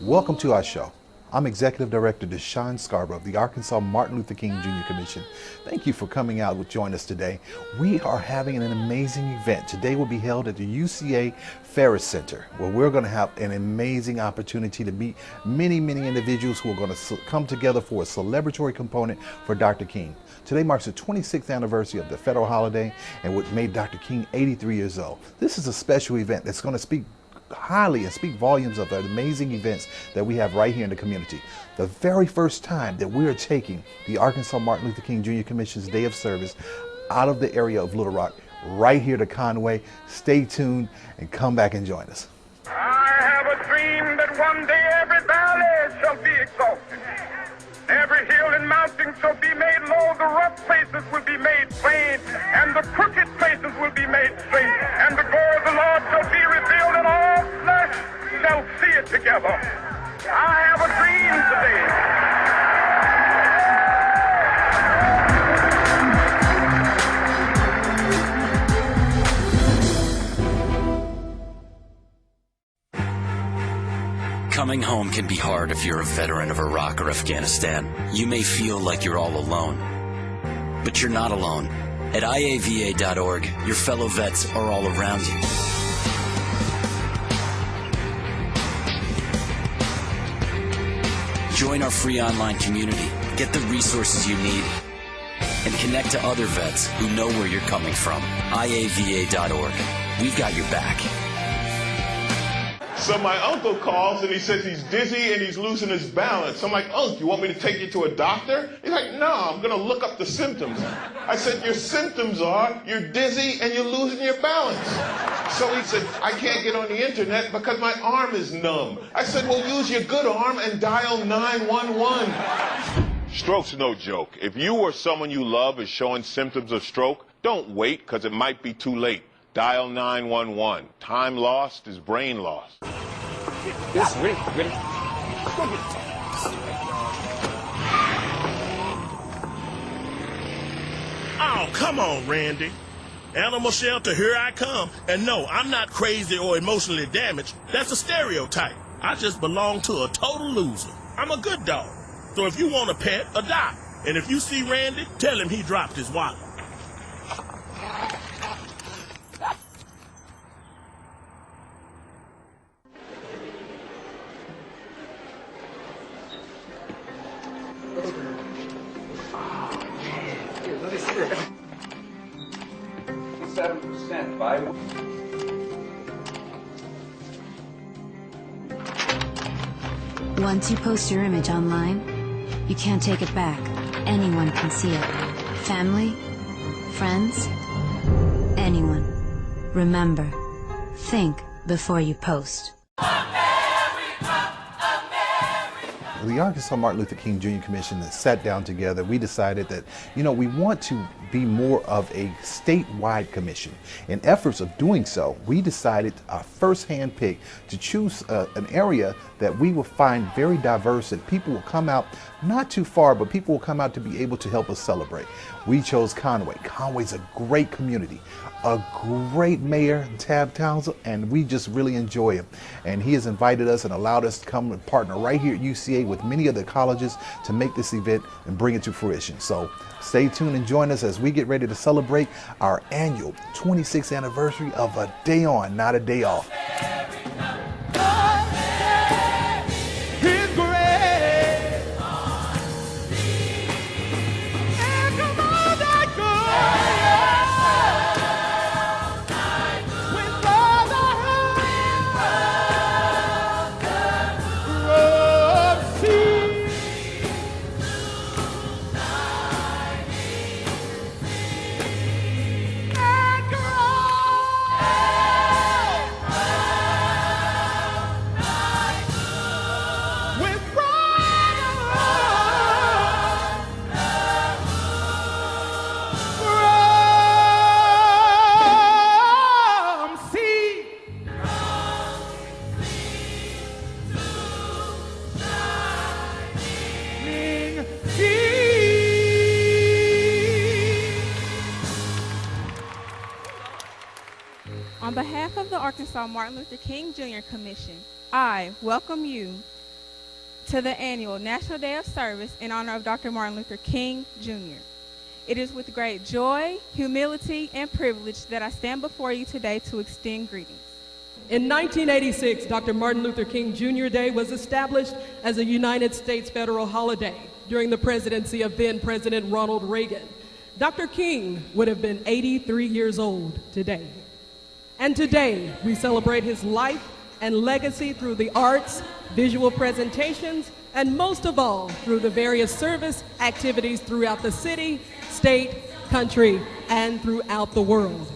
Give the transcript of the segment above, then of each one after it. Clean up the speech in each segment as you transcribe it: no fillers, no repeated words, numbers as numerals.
Welcome to our show. I'm Executive Director Deshaun Scarborough of the Arkansas Martin Luther King Jr. Commission. Thank you for coming out to join us today. We are having an amazing event. Today will be held at the UCA Ferris Center, where we're going to have an amazing opportunity to meet many individuals who are going to come together for a celebratory component for Dr. King. Today marks the 26th anniversary of the federal holiday and what made Dr. King 83 years old. This is a special event that's going to speak highly and speak volumes of the amazing events that we have right here in the community. The very first time that we are taking the Arkansas Martin Luther King Jr. Commission's Day of Service out of the area of Little Rock, right here to Conway. Stay tuned and come back and join us. I have a dream that one day every valley shall be exalted. Every hill and mountain shall be made low, the rough places will be made plain, and the crooked places will be made straight, and the glory of the Lord shall be revealed, and all flesh shall see it together. I have a dream today. Coming home can be hard if you're a veteran of Iraq or Afghanistan. You may feel like you're all alone, but you're not alone. At IAVA.org, your fellow vets are all around you. Join our free online community, get the resources you need, and connect to other vets who know where you're coming from. IAVA.org. We've got your back. So my uncle calls and he says he's dizzy and he's losing his balance. I'm like, Uncle, you want me to take you to a doctor? He's like, no, I'm going to look up the symptoms. I said, your symptoms are you're dizzy and you're losing your balance. So he said, I can't get on the internet because my arm is numb. I said, well, use your good arm and dial 911. Stroke's no joke. If you or someone you love is showing symptoms of stroke, don't wait because it might be too late. Dial 911. Time lost is brain lost. Yes, ready. Oh, come on, Randy. Animal shelter, here I come. And no, I'm not crazy or emotionally damaged. That's a stereotype. I just belong to a total loser. I'm a good dog. So if you want a pet, adopt. And if you see Randy, tell him he dropped his wallet. Once you post your image online, you can't take it back. Anyone can see it. Family, friends, anyone. Remember, think before you post. The Arkansas Martin Luther King Jr. Commission that sat down together, we decided that, we want to be more of a statewide commission. In efforts of doing so, we decided our first hand pick to choose an area that we will find very diverse and people will come out, not too far, but people will come out to be able to help us celebrate. We chose Conway. Conway's a great community, a great mayor, Tab Townsend, and we just really enjoy him. And he has invited us and allowed us to come and partner right here at UCA with many of the colleges to make this event and bring it to fruition. So stay tuned and join us as we get ready to celebrate our annual 26th anniversary of A Day On, Not a Day Off. behalf of the Arkansas Martin Luther King Jr. Commission, I welcome you to the annual National Day of Service in honor of Dr. Martin Luther King Jr. It is with great joy, humility, and privilege that I stand before you today to extend greetings. In 1986, Dr. Martin Luther King Jr. Day was established as a United States federal holiday during the presidency of then-President Ronald Reagan. Dr. King would have been 83 years old today. And today, we celebrate his life and legacy through the arts, visual presentations, and most of all, through the various service activities throughout the city, state, country, and throughout the world.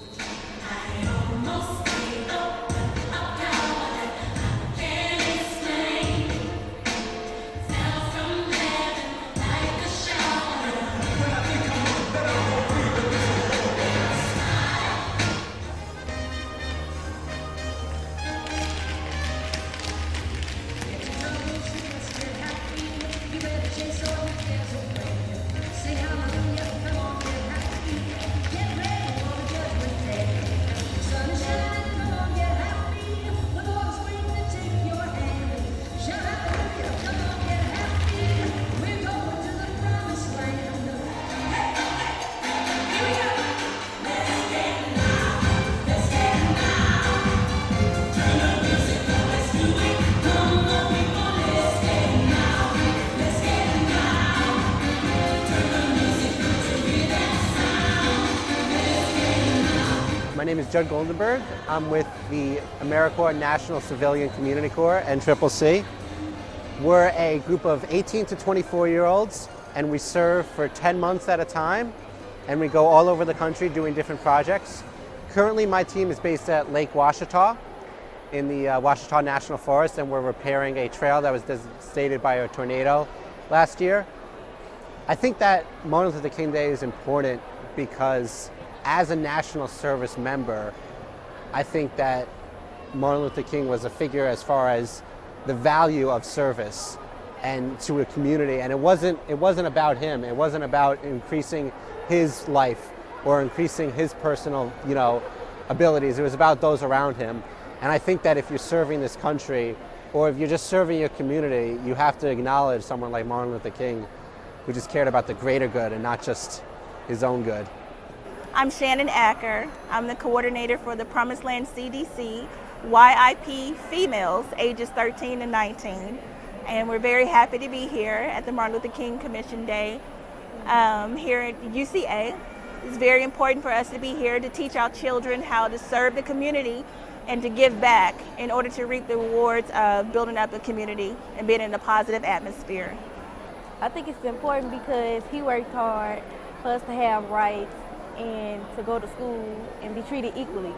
My name is Judd Goldenberg. I'm with the AmeriCorps National Civilian Community Corps, NCCC. We're a group of 18 to 24-year-olds, and we serve for 10 months at a time, and we go all over the country doing different projects. Currently, my team is based at Lake Ouachita in the Ouachita National Forest, and we're repairing a trail that was devastated by a tornado last year. I think that Martin Luther King Day is important because as a national service member, I think that Martin Luther King was a figure as far as the value of service and to a community. And it wasn't about him. It wasn't about increasing his life or increasing his personal, abilities. It was about those around him. And I think that if you're serving this country or if you're just serving your community, you have to acknowledge someone like Martin Luther King who just cared about the greater good and not just his own good. I'm Shannon Acker. I'm the coordinator for the Promised Land CDC YIP females ages 13 to 19. And we're very happy to be here at the Martin Luther King Commission Day here at UCA. It's very important for us to be here to teach our children how to serve the community and to give back in order to reap the rewards of building up the community and being in a positive atmosphere. I think it's important because he worked hard for us to have rights and to go to school and be treated equally.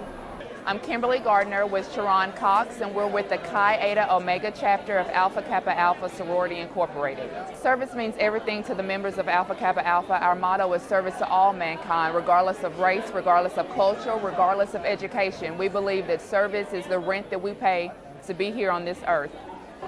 I'm Kimberly Gardner with Sharon Cox, and we're with the Chi Eta Omega chapter of Alpha Kappa Alpha Sorority Incorporated. Service means everything to the members of Alpha Kappa Alpha. Our motto is service to all mankind, regardless of race, regardless of culture, regardless of education. We believe that service is the rent that we pay to be here on this earth.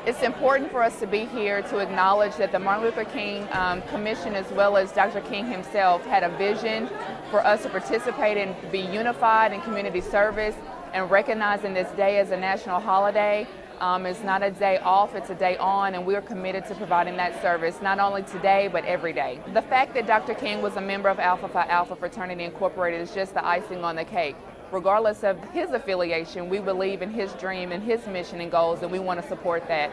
It's important for us to be here to acknowledge that the Martin Luther King Commission, as well as Dr. King himself, had a vision for us to participate and be unified in community service, and recognizing this day as a national holiday. It's not a day off, it's a day on, and we're committed to providing that service, not only today, but every day. The fact that Dr. King was a member of Alpha Phi Alpha Fraternity Incorporated is just the icing on the cake. Regardless of his affiliation, we believe in his dream and his mission and goals, and we want to support that.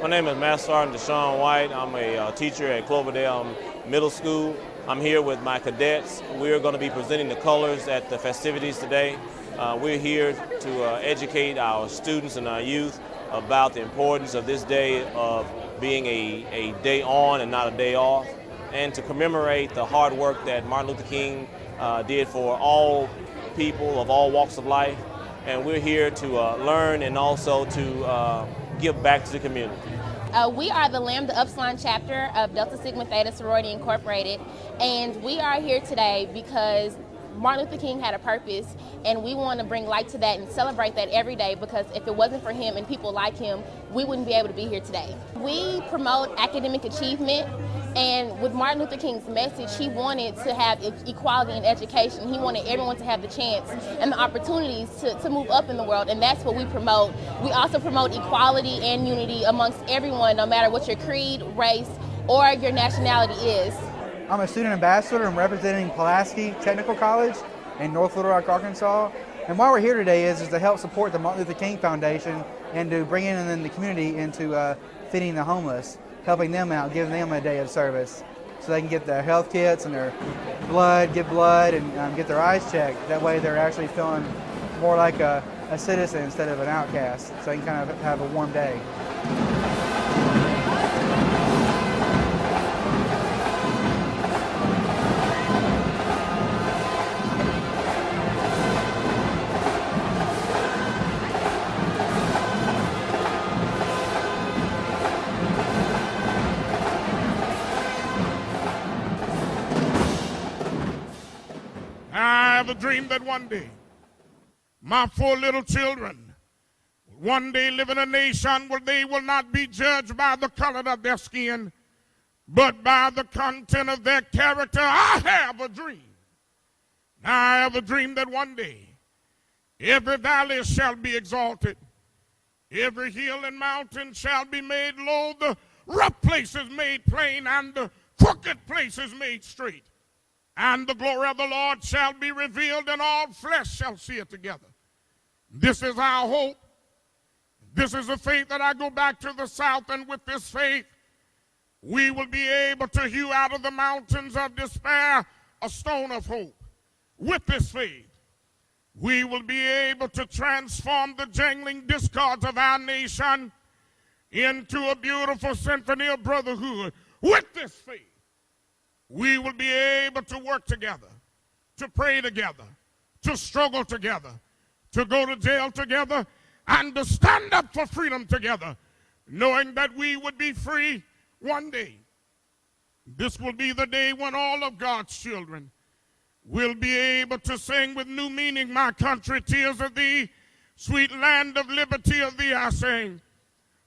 My name is Master Sergeant Deshaun White. I'm a teacher at Cloverdale Middle School. I'm here with my cadets. We're going to be presenting the colors at the festivities today. We're here to educate our students and our youth about the importance of this day of being a day on and not a day off, and to commemorate the hard work that Martin Luther King did for all people of all walks of life. And we're here to learn and also to give back to the community. We are the Lambda Upsilon chapter of Delta Sigma Theta Sorority Incorporated, and we are here today because Martin Luther King had a purpose, and we want to bring light to that and celebrate that every day, because if it wasn't for him and people like him, we wouldn't be able to be here today. We promote academic achievement, and with Martin Luther King's message, he wanted to have equality in education. He wanted everyone to have the chance and the opportunities to move up in the world, and that's what we promote. We also promote equality and unity amongst everyone, no matter what your creed, race, or your nationality is. I'm a student ambassador. I'm representing Pulaski Technical College in North Little Rock, Arkansas. And why we're here today is to help support the Martin Luther King Foundation and to bring in the community into feeding the homeless, helping them out, giving them a day of service so they can get their health kits and their get blood and get their eyes checked. That way they're actually feeling more like a citizen instead of an outcast, so they can kind of have a warm day. I have a dream that one day my 4 little children will one day live in a nation where they will not be judged by the color of their skin, but by the content of their character. I have a dream. I have a dream that one day every valley shall be exalted, every hill and mountain shall be made low, the rough places made plain, and the crooked places made straight. And the glory of the Lord shall be revealed, and all flesh shall see it together. This is our hope. This is the faith that I go back to the South, and with this faith, we will be able to hew out of the mountains of despair a stone of hope. With this faith, we will be able to transform the jangling discords of our nation into a beautiful symphony of brotherhood. With this faith, we will be able to work together, to pray together, to struggle together, to go to jail together, and to stand up for freedom together, knowing that we would be free one day. This will be the day when all of God's children will be able to sing with new meaning, my country, tears of thee, sweet land of liberty of thee I sing.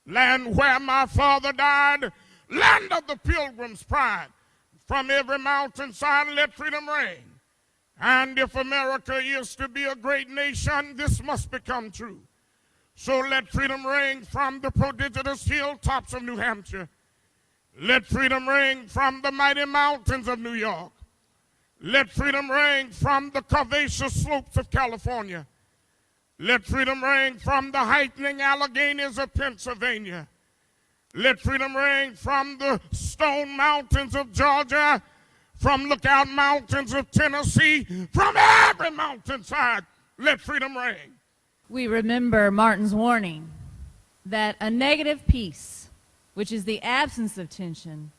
Land where my father died, land of the pilgrim's pride. From every mountainside, let freedom reign. And if America is to be a great nation, this must become true. So let freedom reign from the prodigious hilltops of New Hampshire. Let freedom reign from the mighty mountains of New York. Let freedom reign from the curvaceous slopes of California. Let freedom reign from the heightening Alleghenies of Pennsylvania. Let freedom reign from the Stone Mountains of Georgia, from Lookout Mountains of Tennessee, from every mountainside. Let freedom reign. We remember Martin's warning that a negative peace, which is the absence of tension,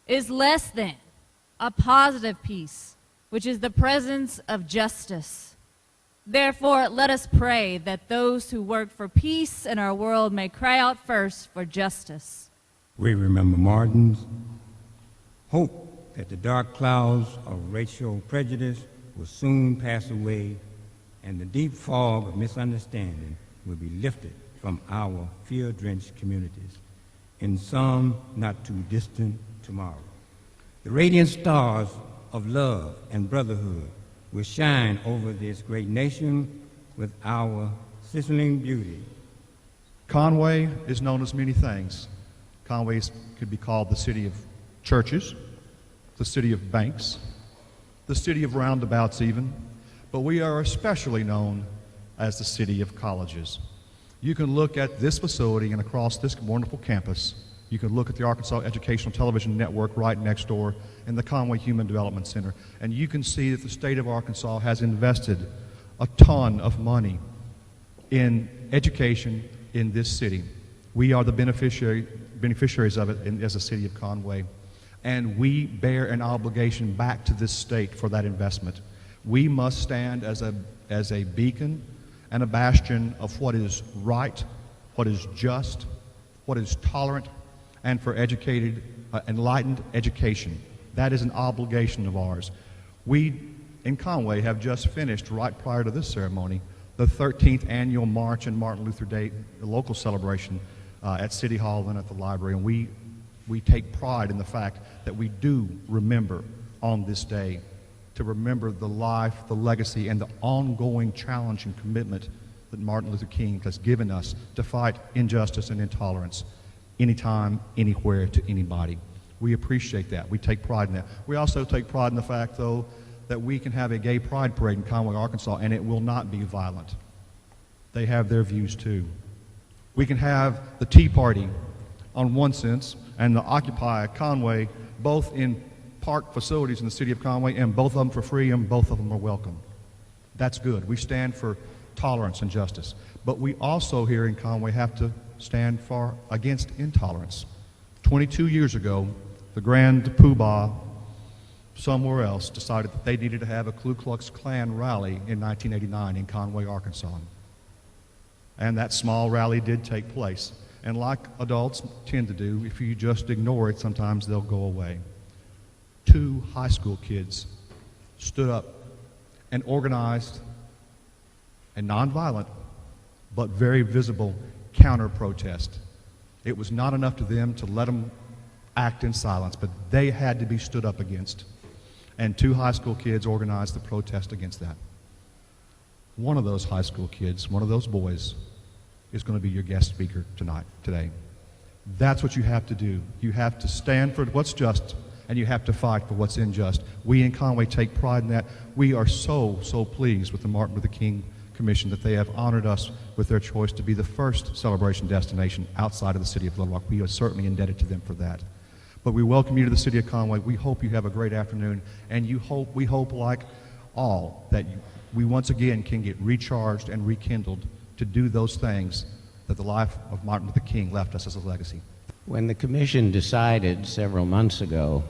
is less than a positive peace, which is the presence of justice. Therefore, let us pray that those who work for peace in our world may cry out first for justice. We remember Martin's hope that the dark clouds of racial prejudice will soon pass away and the deep fog of misunderstanding will be lifted from our fear-drenched communities in some not too distant tomorrow. The radiant stars of love and brotherhood will shine over this great nation with our sizzling beauty. Conway is known as many things. Conway could be called the city of churches, the city of banks, the city of roundabouts even, but we are especially known as the city of colleges. You can look at this facility and across this wonderful campus. You can look at the Arkansas Educational Television Network right next door in the Conway Human Development Center, and you can see that the state of Arkansas has invested a ton of money in education in this city. We are the beneficiaries of it as a city of Conway, and we bear an obligation back to this state for that investment. We must stand as a beacon and a bastion of what is right, what is just, what is tolerant, and for educated, enlightened education. That is an obligation of ours. We in Conway have just finished, right prior to this ceremony, the 13th annual March and Martin Luther Day local celebration at City Hall and at the library. And we take pride in the fact that we do remember on this day to remember the life, the legacy, and the ongoing challenge and commitment that Martin Luther King has given us to fight injustice and intolerance anytime, anywhere, to anybody. We appreciate that. We take pride in that. We also take pride in the fact, though, that we can have a gay pride parade in Conway, Arkansas, and it will not be violent. They have their views, too. We can have the Tea Party on one sense and the Occupy Conway, both in park facilities in the city of Conway, and both of them for free, and both of them are welcome. That's good. We stand for tolerance and justice. But we also here in Conway have to stand against intolerance. 22 years ago, the Grand Poobah somewhere else decided that they needed to have a Ku Klux Klan rally in 1989 in Conway, Arkansas. And that small rally did take place. And like adults tend to do, if you just ignore it, sometimes they'll go away. 2 high school kids stood up and organized a nonviolent but very visible counter-protest. It was not enough to them to let them act in silence, but they had to be stood up against. And 2 high school kids organized the protest against that. One of those high school kids, one of those boys, is going to be your guest speaker today. That's what you have to do. You have to stand for what's just, and you have to fight for what's unjust. We in Conway take pride in that. We are so pleased with the Martin Luther King Commission that they have honored us with their choice to be the first celebration destination outside of the city of Little Rock. We are certainly indebted to them for that. But we welcome you to the city of Conway. We hope you have a great afternoon, and we hope, like all, that we once again can get recharged and rekindled to do those things that the life of Martin Luther King left us as a legacy. When the commission decided several months ago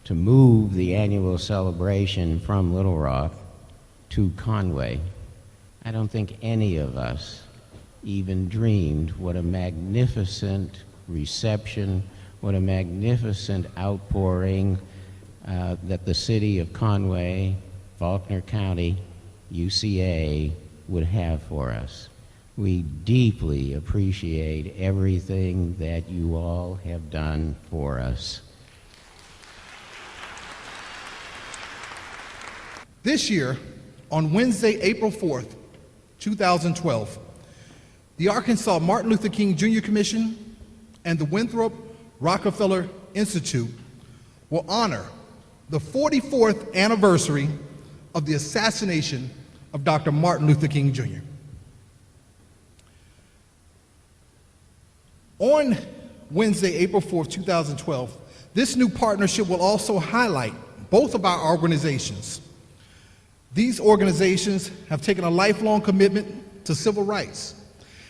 to move the annual celebration from Little Rock to Conway, I don't think any of us even dreamed what a magnificent reception, what a magnificent outpouring that the city of Conway, Faulkner County, UCA would have for us. We deeply appreciate everything that you all have done for us. This year, on Wednesday, April 4th, 2012, the Arkansas Martin Luther King Jr. Commission and the Winthrop Rockefeller Institute will honor the 44th anniversary of the assassination of Dr. Martin Luther King Jr. On Wednesday, April 4th, 2012, this new partnership will also highlight both of our organizations. These organizations have taken a lifelong commitment to civil rights.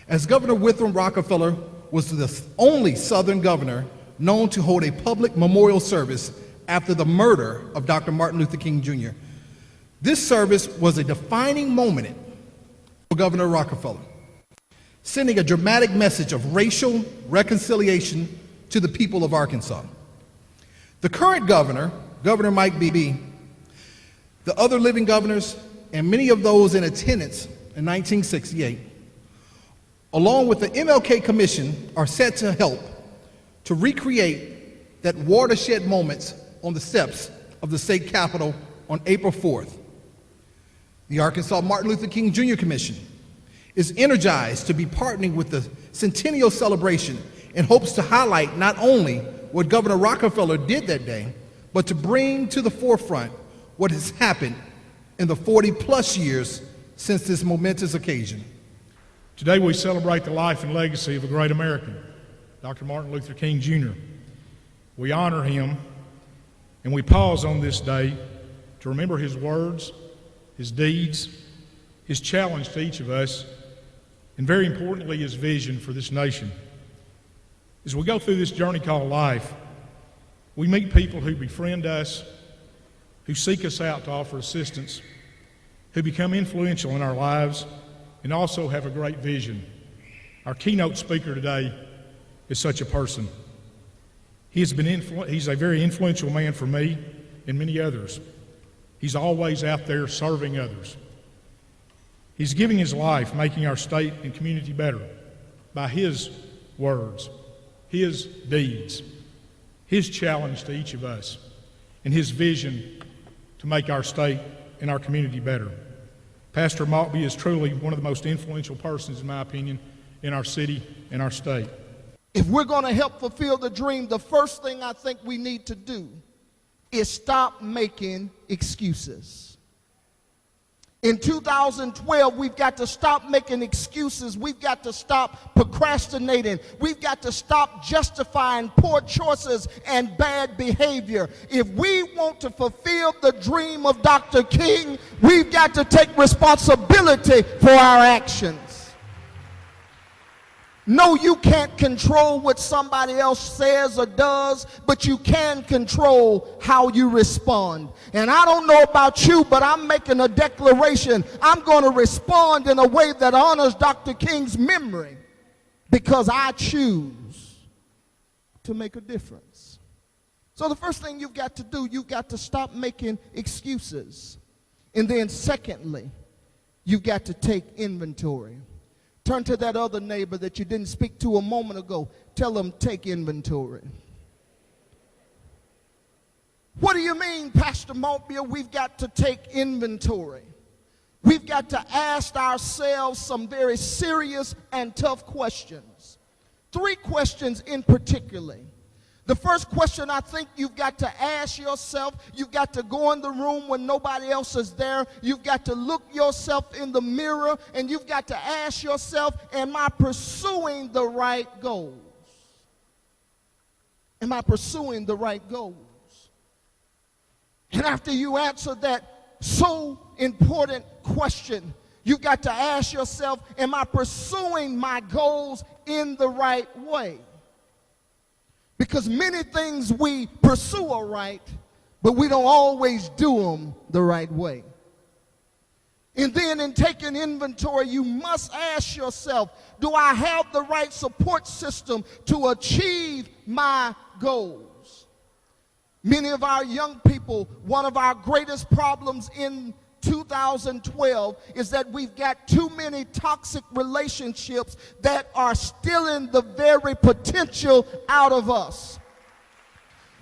As Governor Winthrop Rockefeller was the only Southern governor known to hold a public memorial service after the murder of Dr. Martin Luther King Jr. This service was a defining moment for Governor Rockefeller, sending a dramatic message of racial reconciliation to the people of Arkansas. The current governor, Governor Mike Beebe, the other living governors, and many of those in attendance in 1968, along with the MLK Commission, are set to help to recreate that watershed moments on the steps of the state capitol on April 4th. The Arkansas Martin Luther King Jr. Commission is energized to be partnering with the Centennial Celebration in hopes to highlight not only what Governor Rockefeller did that day, but to bring to the forefront what has happened in the 40-plus years since this momentous occasion. Today we celebrate the life and legacy of a great American, Dr. Martin Luther King Jr. We honor him, and we pause on this day to remember his words, his deeds, his challenge to each of us, and very importantly, his vision for this nation. As we go through this journey called life, we meet people who befriend us, who seek us out to offer assistance, who become influential in our lives, and also have a great vision. Our keynote speaker today is such a person. He's a very influential man for me and many others. He's always out there serving others. He's giving his life, making our state and community better by his words, his deeds, his challenge to each of us, and his vision to make our state and our community better. Pastor Maltby is truly one of the most influential persons, in my opinion, in our city and our state. If we're going to help fulfill the dream, the first thing I think we need to do is stop making excuses. In 2012, we've got to stop making excuses. We've got to stop procrastinating. We've got to stop justifying poor choices and bad behavior. If we want to fulfill the dream of Dr. King, we've got to take responsibility for our actions. No, you can't control what somebody else says or does, but you can control how you respond. And I don't know about you, but I'm making a declaration. I'm going to respond in a way that honors Dr. King's memory because I choose to make a difference. So the first thing you've got to do, you've got to stop making excuses. And then secondly, you've got to take inventory. Turn to that other neighbor that you didn't speak to a moment ago. Tell them, take inventory. What do you mean, Pastor Maltby? We've got to take inventory. We've got to ask ourselves some very serious and tough questions. 3 questions in particular. The first question I think you've got to ask yourself, you've got to go in the room when nobody else is there, you've got to look yourself in the mirror, and you've got to ask yourself, am I pursuing the right goals? Am I pursuing the right goals? And after you answer that so important question, you've got to ask yourself, am I pursuing my goals in the right way? Because many things we pursue are right, but we don't always do them the right way. And then in taking inventory, you must ask yourself, do I have the right support system to achieve my goals? Many of our young people, one of our greatest problems in 2012 is that we've got too many toxic relationships that are stealing the very potential out of us.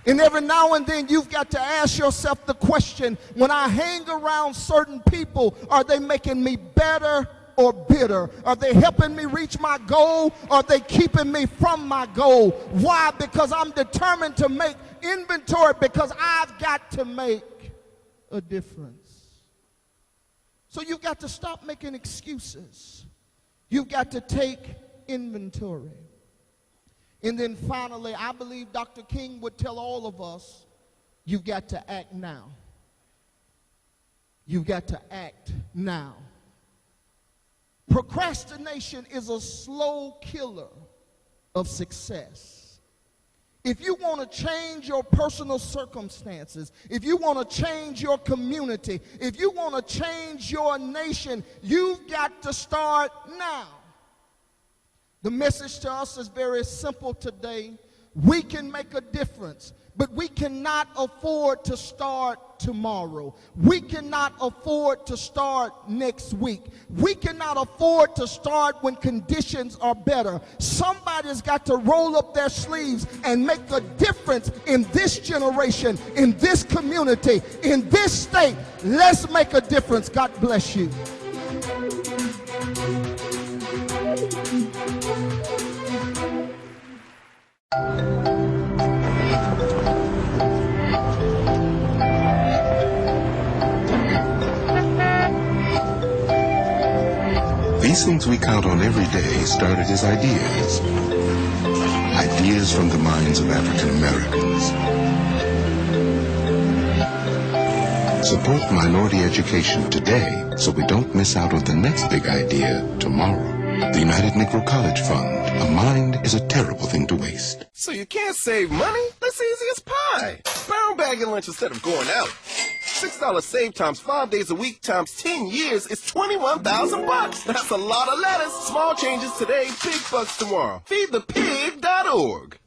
And every now and then you've got to ask yourself the question, when I hang around certain people, are they making me better or bitter? Are they helping me reach my goal? Or are they keeping me from my goal? Why? Because I'm determined to make inventory, because I've got to make a difference. So you've got to stop making excuses. You've got to take inventory. And then finally, I believe Dr. King would tell all of us, you've got to act now. You've got to act now. Procrastination is a slow killer of success. If you want to change your personal circumstances, if you want to change your community, if you want to change your nation, you've got to start now. The message to us is very simple today. We can make a difference, but we cannot afford to start tomorrow. We cannot afford to start next week. We cannot afford to start when conditions are better. Somebody's got to roll up their sleeves and make a difference in this generation, in this community, in this state. Let's make a difference. God bless you. These things we count on every day started as ideas. Ideas from the minds of African Americans. Support minority education today so we don't miss out on the next big idea tomorrow. The United Negro College Fund. A mind is a terrible thing to waste. So you can't save money? That's easy as pie. Brown bagging lunch instead of going out. $6 save times 5 days a week times 10 years is $21,000. That's a lot of lettuce. Small changes today, big bucks tomorrow. Feedthepig.org.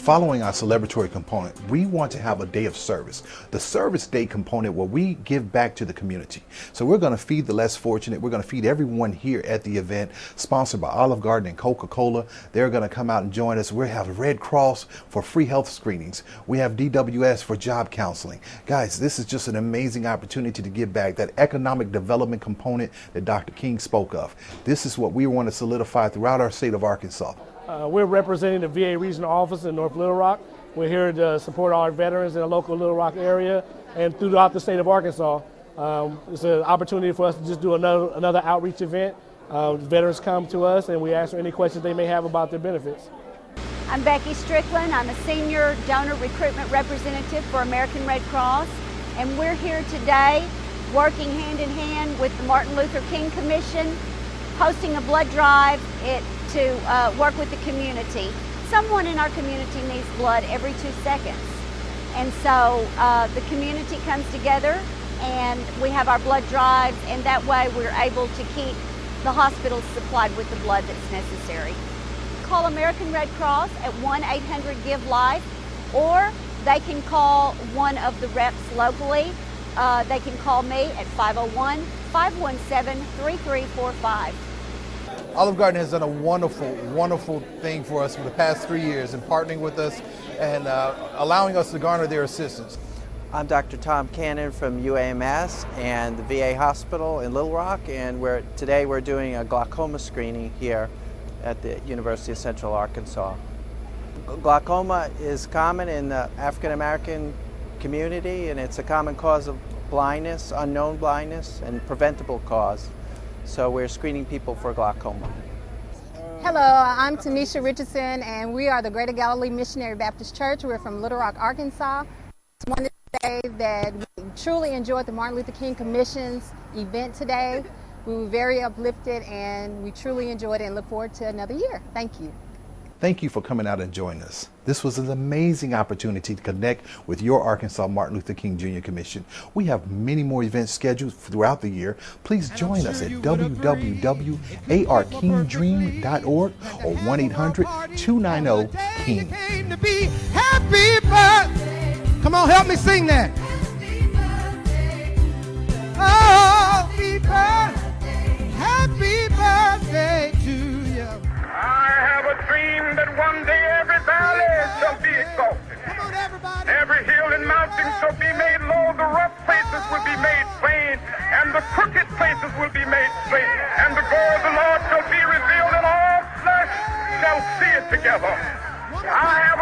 following our celebratory component, we want to have a day of service. The service day component where we give back to the community. So we're going to feed the less fortunate. We're going to feed everyone here at the event, sponsored by Olive Garden and Coca-Cola. They're going to come out and join us. We have Red Cross for free health screenings. We have DWS for job counseling. Guys, this is just an amazing opportunity to give back, that economic development component that Dr. King spoke of. This is what we want to solidify throughout our state of Arkansas. We're representing the VA regional office in North Little Rock. We're here to support our veterans in the local Little Rock area and throughout the state of Arkansas. It's an opportunity for us to just do another outreach event. Veterans come to us and we answer any questions they may have about their benefits. I'm Becky Strickland. I'm a senior donor recruitment representative for American Red Cross, and we're here today working hand in hand with the Martin Luther King Commission, hosting a blood drive to work with the community. Someone in our community needs blood every 2 seconds. And so the community comes together and we have our blood drives, and that way we're able to keep the hospitals supplied with the blood that's necessary. Call American Red Cross at 1-800-GIVE-LIFE, or they can call one of the reps locally. They can call me at 501-517-3345. Olive Garden has done a wonderful, wonderful thing for us for the past 3 years in partnering with us and allowing us to garner their assistance. I'm Dr. Tom Cannon from UAMS and the VA Hospital in Little Rock, and today we're doing a glaucoma screening here at the University of Central Arkansas. Glaucoma is common in the African American community, and it's a common cause of blindness, unknown blindness, and preventable cause. So we're screening people for glaucoma. Hello, I'm Tanisha Richardson, and we are the Greater Galilee Missionary Baptist Church. We're from Little Rock, Arkansas. I just wanted to say that we truly enjoyed the Martin Luther King Commission's event today. We were very uplifted, and we truly enjoyed it and look forward to another year. Thank you. Thank you for coming out and joining us. This was an amazing opportunity to connect with your Arkansas Martin Luther King Jr. Commission. We have many more events scheduled throughout the year. Please join us at www.arkingdream.org or 1-800-290-KING. Happy birthday. Come on, help me sing that. Oh, happy birthday to you. I have a dream that one day every valley shall be exalted. Every hill and mountain shall be made low. The rough places will be made plain, and the crooked places will be made straight. And the glory of the Lord shall be revealed, and all flesh shall see it together. I